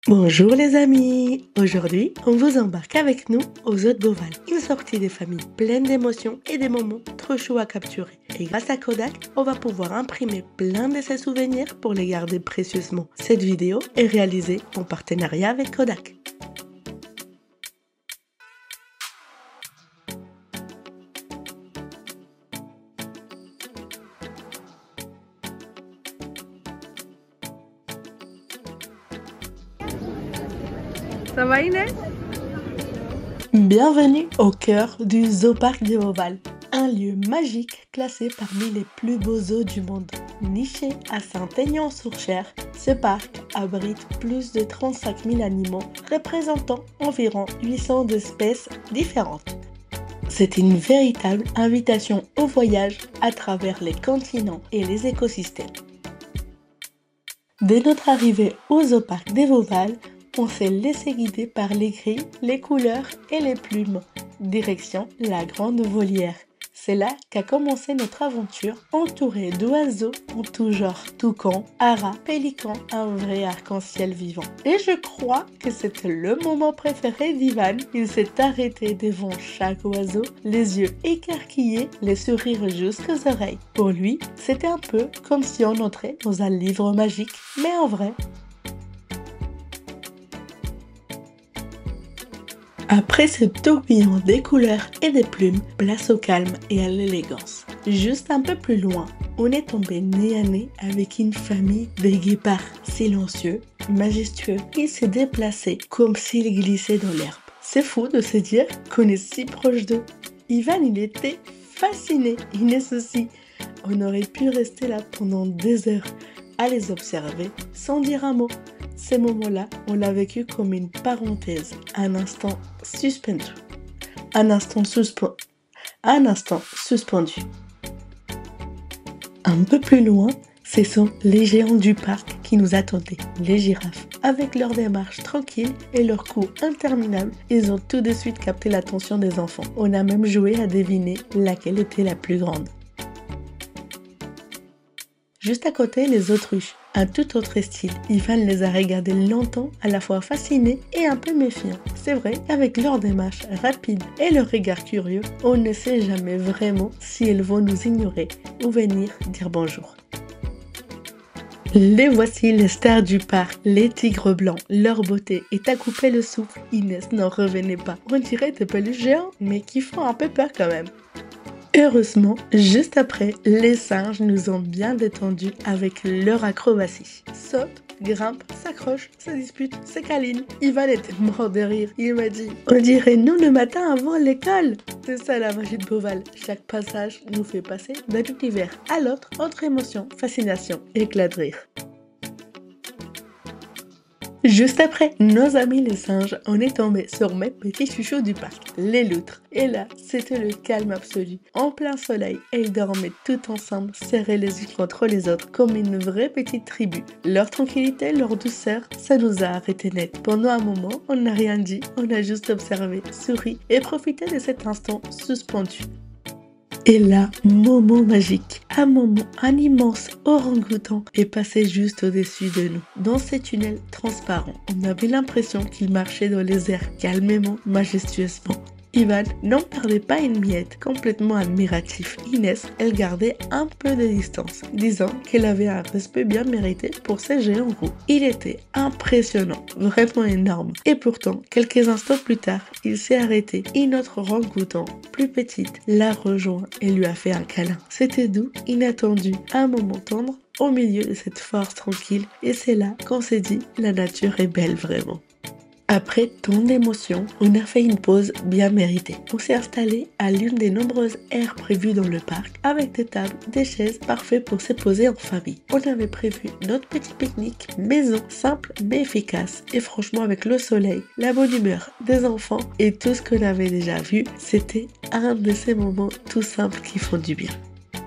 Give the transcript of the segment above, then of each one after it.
Bonjour les amis! Aujourd'hui, on vous embarque avec nous aux Eaux de Beauval, une sortie des familles pleine d'émotions et des moments trop chauds à capturer. Et grâce à Kodak, on va pouvoir imprimer plein de ces souvenirs pour les garder précieusement. Cette vidéo est réalisée en partenariat avec Kodak. Ça va Inès? Bienvenue au cœur du Zooparc de Beauval, un lieu magique classé parmi les plus beaux zoos du monde. Niché à Saint-Aignan-sur-Cher, ce parc abrite plus de 35 000 animaux représentant environ 800 espèces différentes. C'est une véritable invitation au voyage à travers les continents et les écosystèmes. Dès notre arrivée au Zooparc de Beauval, on s'est laissé guider par les grilles, les couleurs et les plumes. Direction la grande volière. C'est là qu'a commencé notre aventure, entourée d'oiseaux en tout genre. Toucans, haras, pélicans, un vrai arc-en-ciel vivant. Et je crois que c'était le moment préféré d'Ivan. Il s'est arrêté devant chaque oiseau, les yeux écarquillés, les sourires jusqu'aux oreilles. Pour lui, c'était un peu comme si on entrait dans un livre magique, mais en vrai. Après ce tourbillon des couleurs et des plumes, place au calme et à l'élégance. Juste un peu plus loin, on est tombé nez à nez avec une famille de guépards silencieux, majestueux. Ils se déplaçaient comme s'ils glissaient dans l'herbe. C'est fou de se dire qu'on est si proche d'eux. Ivan, il était fasciné, Inès aussi. On aurait pu rester là pendant des heures à les observer sans dire un mot. Ces moments-là, on l'a vécu comme une parenthèse, un instant suspendu. Un instant suspendu. Un peu plus loin, ce sont les géants du parc qui nous attendaient, les girafes. Avec leur démarche tranquille et leur cou interminable, ils ont tout de suite capté l'attention des enfants. On a même joué à deviner laquelle était la plus grande. Juste à côté, les autruches, un tout autre style. Ivan les a regardés longtemps, à la fois fascinés et un peu méfiants. C'est vrai qu'avec leur démarche rapide et leur regard curieux, on ne sait jamais vraiment si elles vont nous ignorer ou venir dire bonjour. Les voici les stars du parc, les tigres blancs. Leur beauté est à couper le souffle. Inès n'en revenait pas. On dirait des peluches géants, mais qui font un peu peur quand même. Heureusement, juste après, les singes nous ont bien détendus avec leur acrobatie. Sautent, grimpent, s'accrochent, se disputent, se câlinent. Ivan était mort de rire. Il m'a dit « On dirait nous le matin avant l'école !» C'est ça la magie de Beauval. Chaque passage nous fait passer d'un univers à l'autre entre émotion, fascination et éclat de rire. Juste après, nos amis les singes, on est tombé sur mes petits chouchous du parc, les loutres. Et là, c'était le calme absolu. En plein soleil, et ils dormaient tout ensemble, serrés les unes contre les autres, comme une vraie petite tribu. Leur tranquillité, leur douceur, ça nous a arrêtés net. Pendant un moment, on n'a rien dit, on a juste observé, souri et profité de cet instant suspendu. Et là, moment magique, un immense orang-outan est passé juste au-dessus de nous. Dans ces tunnels transparents, on avait l'impression qu'il marchait dans les airs calmement, majestueusement. Ivan n'en perdait pas une miette, complètement admiratif. Inès, elle gardait un peu de distance, disant qu'elle avait un respect bien mérité pour ces géants roux. Il était impressionnant, vraiment énorme. Et pourtant, quelques instants plus tard, il s'est arrêté et notre orang-outan, plus petite, l'a rejoint et lui a fait un câlin. C'était doux, inattendu, un moment tendre au milieu de cette force tranquille. Et c'est là qu'on s'est dit, la nature est belle vraiment. Après tant d'émotions, on a fait une pause bien méritée. On s'est installé à l'une des nombreuses aires prévues dans le parc, avec des tables, des chaises parfaites pour se poser en famille. On avait prévu notre petit pique-nique maison, simple mais efficace. Et franchement, avec le soleil, la bonne humeur des enfants et tout ce qu'on avait déjà vu, c'était un de ces moments tout simples qui font du bien.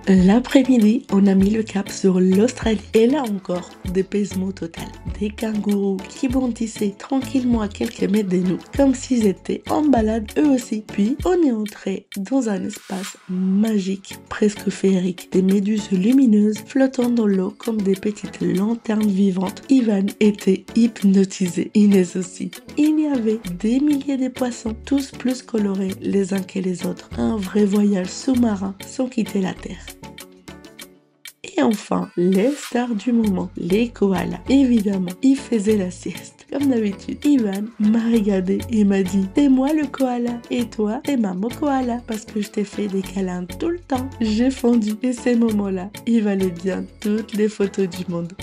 L'après-midi, on a mis le cap sur l'Australie. Et là encore, dépaysement total. Des kangourous qui bondissaient tranquillement à quelques mètres de nous, comme s'ils étaient en balade eux aussi. Puis, on est entré dans un espace magique, presque féerique. Des méduses lumineuses flottant dans l'eau comme des petites lanternes vivantes. Ivan était hypnotisé, Inès aussi. Il y avait des milliers de poissons, tous plus colorés les uns que les autres. Un vrai voyage sous-marin sans quitter la Terre. Et enfin, les stars du moment, les koalas. Évidemment, ils faisaient la sieste. Comme d'habitude, Ivan m'a regardé et m'a dit « C'est moi le koala et toi, c'est maman koala parce que je t'ai fait des câlins tout le temps. » J'ai fondu et ces moments-là, ils valaient bien toutes les photos du monde.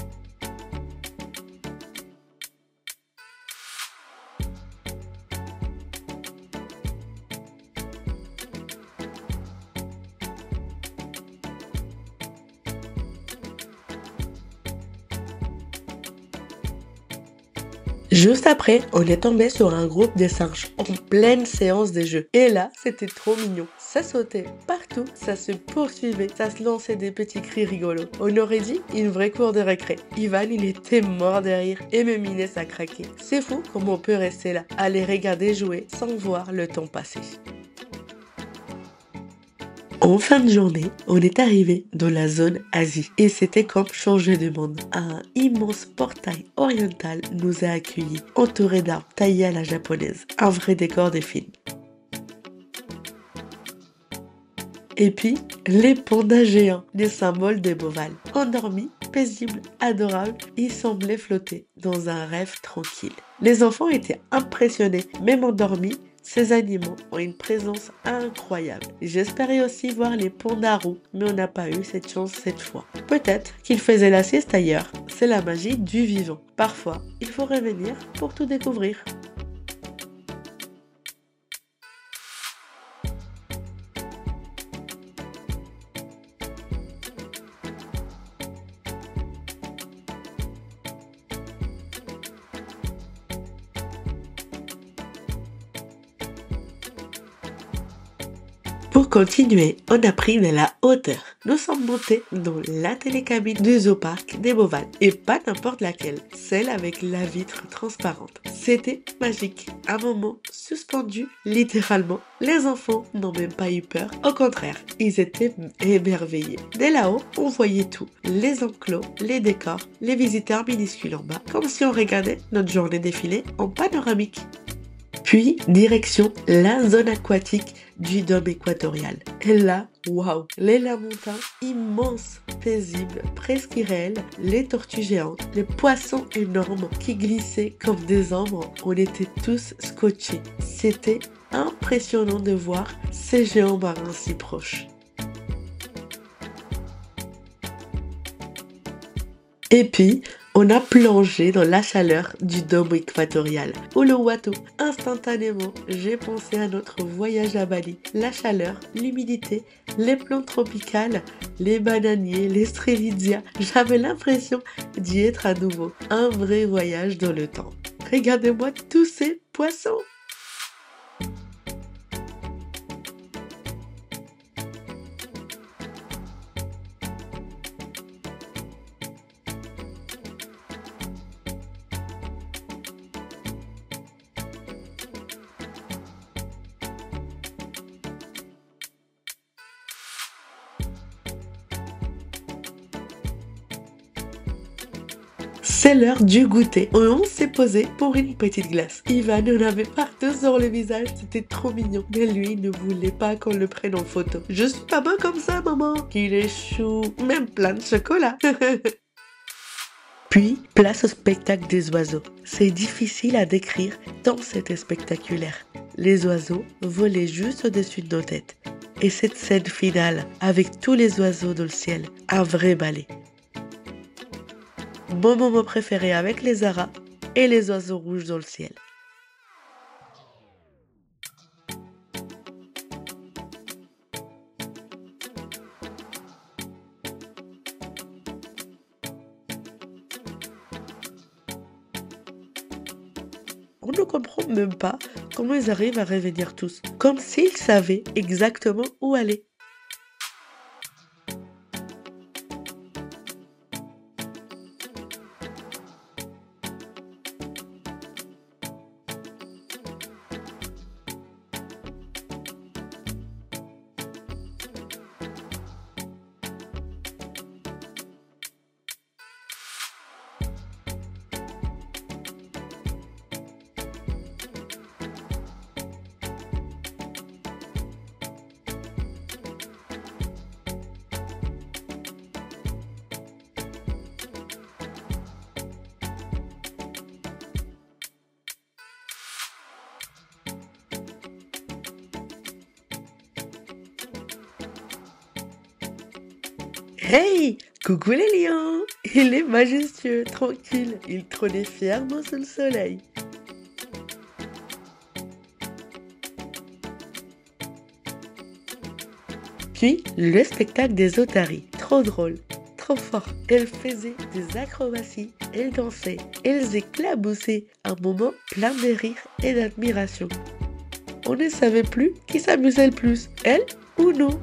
Juste après, on est tombé sur un groupe de singes en pleine séance de jeu. Et là, c'était trop mignon. Ça sautait partout, ça se poursuivait, ça se lançait des petits cris rigolos. On aurait dit une vraie cour de récré. Ivan, il était mort de rire et même Inès a craqué. C'est fou comme on peut rester là, à les regarder jouer sans voir le temps passer. En fin de journée, on est arrivé dans la zone Asie et c'était comme changer de monde. Un immense portail oriental nous a accueillis, entouré d'arbres taillés à la japonaise. Un vrai décor de film. Et puis, les pandas géants, des symboles des Beauval. Endormis, paisibles, adorables, ils semblaient flotter dans un rêve tranquille. Les enfants étaient impressionnés, même endormis. Ces animaux ont une présence incroyable. J'espérais aussi voir les pandas roux, mais on n'a pas eu cette chance cette fois. Peut-être qu'ils faisaient la sieste ailleurs. C'est la magie du vivant. Parfois, il faut revenir pour tout découvrir. Pour continuer, on a pris de la hauteur. Nous sommes montés dans la télécabine du zooparc des Beauval. Et pas n'importe laquelle, celle avec la vitre transparente. C'était magique. Un moment suspendu, littéralement. Les enfants n'ont même pas eu peur. Au contraire, ils étaient émerveillés. Dès là-haut, on voyait tout. Les enclos, les décors, les visiteurs minuscules en bas. Comme si on regardait notre journée défilée en panoramique. Puis, direction la zone aquatique du dôme équatorial. Et là, waouh, les lamontins immenses, paisibles, presque irréels, les tortues géantes, les poissons énormes qui glissaient comme des ombres. On était tous scotchés. C'était impressionnant de voir ces géants marins si proches. Et puis, on a plongé dans la chaleur du dôme équatorial. Uluwatu, instantanément, j'ai pensé à notre voyage à Bali. La chaleur, l'humidité, les plantes tropicales, les bananiers, les strelitzia. J'avais l'impression d'y être à nouveau. Un vrai voyage dans le temps. Regardez-moi tous ces poissons! C'est l'heure du goûter. On s'est posé pour une petite glace. Ivan en avait partout sur le visage, c'était trop mignon. Mais lui ne voulait pas qu'on le prenne en photo. Je suis pas bon comme ça, maman. Il est chou, même plein de chocolat. Puis, place au spectacle des oiseaux. C'est difficile à décrire tant c'était spectaculaire. Les oiseaux volaient juste au-dessus de nos têtes. Et cette scène finale, avec tous les oiseaux dans le ciel, un vrai ballet. Mon moment préféré avec les aras et les oiseaux rouges dans le ciel. On ne comprend même pas comment ils arrivent à revenir tous, comme s'ils savaient exactement où aller. Hey! Coucou les lions! Il est majestueux, tranquille, il trônait fièrement sous le soleil. Puis, le spectacle des otaries, trop drôle, trop fort. Elles faisaient des acrobaties, elles dansaient, elles éclaboussaient, un moment plein de rire et d'admiration. On ne savait plus qui s'amusait le plus, elle ou nous.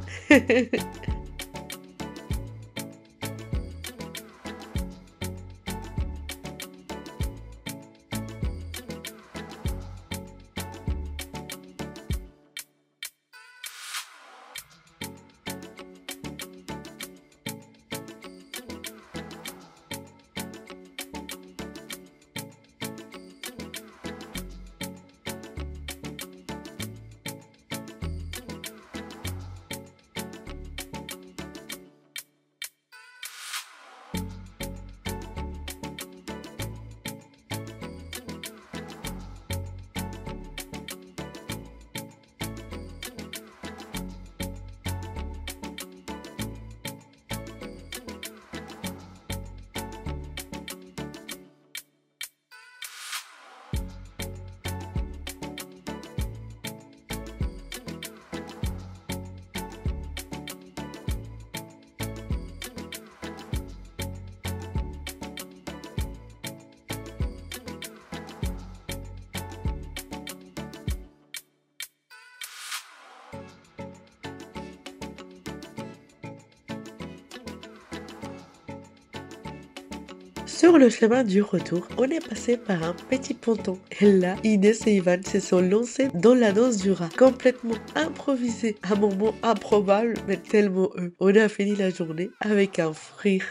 Sur le chemin du retour, on est passé par un petit ponton. Et là, Inès et Ivan se sont lancés dans la danse du rat, complètement improvisé, un moment improbable, mais tellement eux. On a fini la journée avec un fou rire.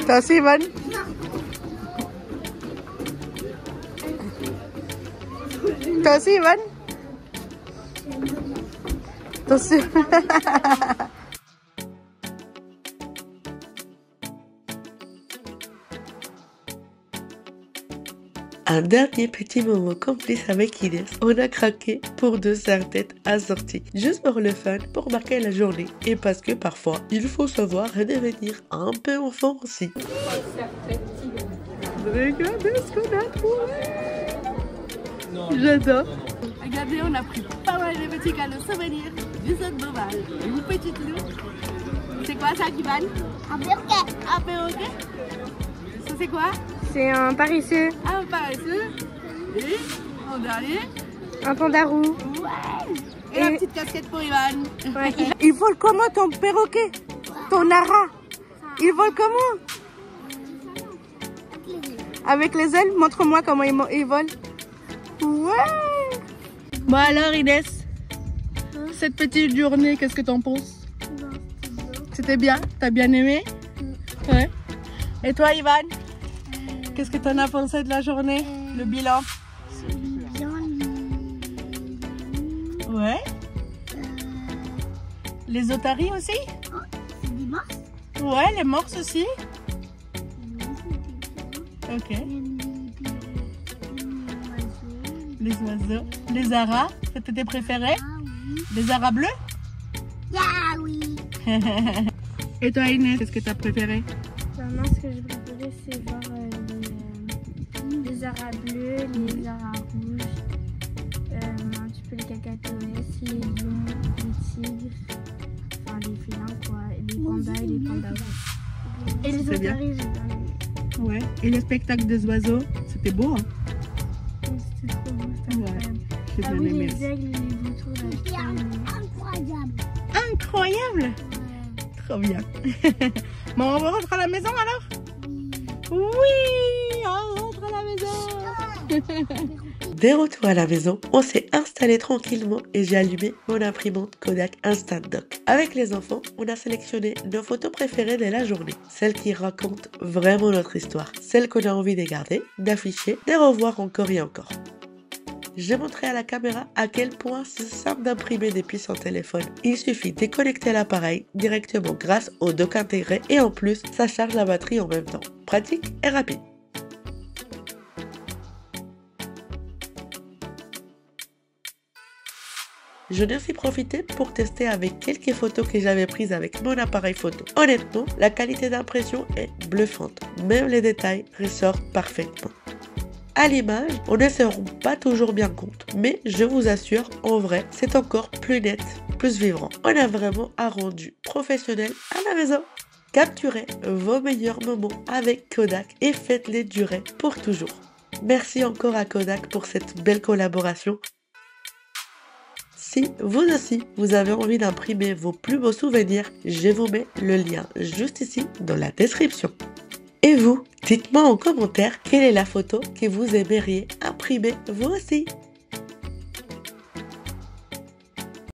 Toi aussi, Ivan? Toi aussi, Ivan? Attention. Un dernier petit moment complice avec Inès. On a craqué pour 2 serre-têtes assorties. Juste pour le fun, pour marquer la journée. Et parce que parfois, il faut savoir redevenir un peu enfant aussi. Regardez ce qu'on a trouvé. J'adore. Regardez, on a pris pas mal de petits cadeaux souvenirs du Zone Boval. Une petite loupe. C'est quoi ça, Ivan? Un perroquet. Un perroquet. Ça c'est quoi? C'est un paresseux. Un paresseux. Et en dernier, Un panda roux. ouais. Et la petite casquette pour Ivan. Ouais. Il vole comment ton perroquet? Ton ara? Il vole comment? Avec les ailes? Montre-moi comment il vole. Ouais. Bon alors Inès, cette petite journée, qu'est-ce que t'en penses? C'était bien? T'as bien aimé? Ouais. Et toi Ivan? Qu'est-ce que t'en as pensé de la journée? Le bilan? Ouais. Les otaries aussi? C'est des morses. Ouais, les morses aussi. Ok. Les oiseaux. Les aras, c'était tes préférés? Ah oui. Les aras bleus? Ah oui. Et toi Inès, qu'est-ce que t'as préféré? Moi, ce que j'ai préféré, c'est voir les aras bleus, les aras rouges, un petit peu les cacatoès, les lions, les tigres, enfin les félins quoi, les pandas et les pandas rouges. Et les C'est bien. otaries, j'ai bien aimé. Ouais. Et le spectacle des oiseaux, c'était beau, hein? C'était trop beau, c'était Ouais. incroyable. J'ai Ah bien oui, aimé. les aigles et les vautours, là, j'ai bien aimé. Incroyable. Incroyable! Ouais. Trop bien. Bon, on va rentrer à la maison alors? Oui, on rentre à la maison. Dès retour à la maison, on s'est installé tranquillement et j'ai allumé mon imprimante Kodak Instant Doc. Avec les enfants, on a sélectionné nos photos préférées de la journée, celles qui racontent vraiment notre histoire, celles qu'on a envie de garder, d'afficher, de revoir encore et encore. J'ai montré à la caméra à quel point c'est simple d'imprimer depuis son téléphone. Il suffit de connecter l'appareil directement grâce au dock intégré et en plus, ça charge la batterie en même temps. Pratique et rapide. j'en ai aussi profité pour tester avec quelques photos que j'avais prises avec mon appareil photo. Honnêtement, la qualité d'impression est bluffante. Même les détails ressortent parfaitement. À l'image, on ne se rend pas toujours bien compte, mais je vous assure, en vrai, c'est encore plus net, plus vivant. On a vraiment un rendu professionnel à la maison. Capturez vos meilleurs moments avec Kodak et faites-les durer pour toujours. Merci encore à Kodak pour cette belle collaboration. Si vous aussi, vous avez envie d'imprimer vos plus beaux souvenirs, je vous mets le lien juste ici dans la description. Et vous, dites-moi en commentaire quelle est la photo que vous aimeriez imprimer vous aussi.